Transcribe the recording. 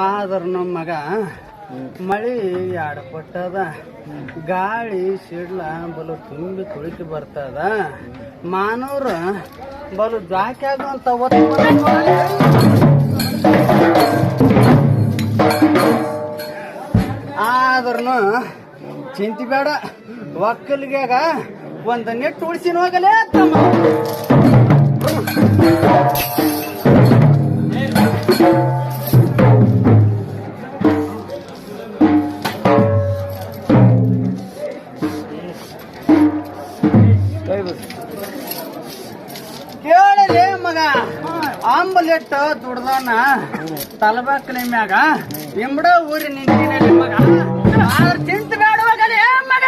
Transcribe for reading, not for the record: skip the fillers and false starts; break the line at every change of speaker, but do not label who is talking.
ಆದ್ರ ನಮ್ಮ ಮಗ ಮಳಿ ಆಡಪಟ್ಟದ ಗಾಳಿ ಸಿಡ್ಲ ಬಲು ತುಂಬಿ ತುಳಿಕಿ ಬರ್ತದ ಮಾನವ್ರ ಬಲು ಜಾಕಿ ಆಗುವಂತ ಆದ್ರೂ ಚಿಂತಿ ಬೇಡ ಒಕ್ಕಲಿಗ್ಯಾಗ ಒಂದ ನೆಟ್ಟು ಉಳಿಸಿನ ಹೋಗಲೇ ತಮ್ಮ ಕೇಳಲೇ ಮಗ ಆಂಬಲೆಟ್ ದುಡ್ದಾನ ತಲಬಾಕಲಿ ಮ್ಯಾಗ ಇಂಬಡ ಊರಿ ನಿಂತಿನಲ್ಲಿ ಮಗ ಆದ್ರ ಚಿಂತ ಬೇಡವಾಗಲೇ ಮಗ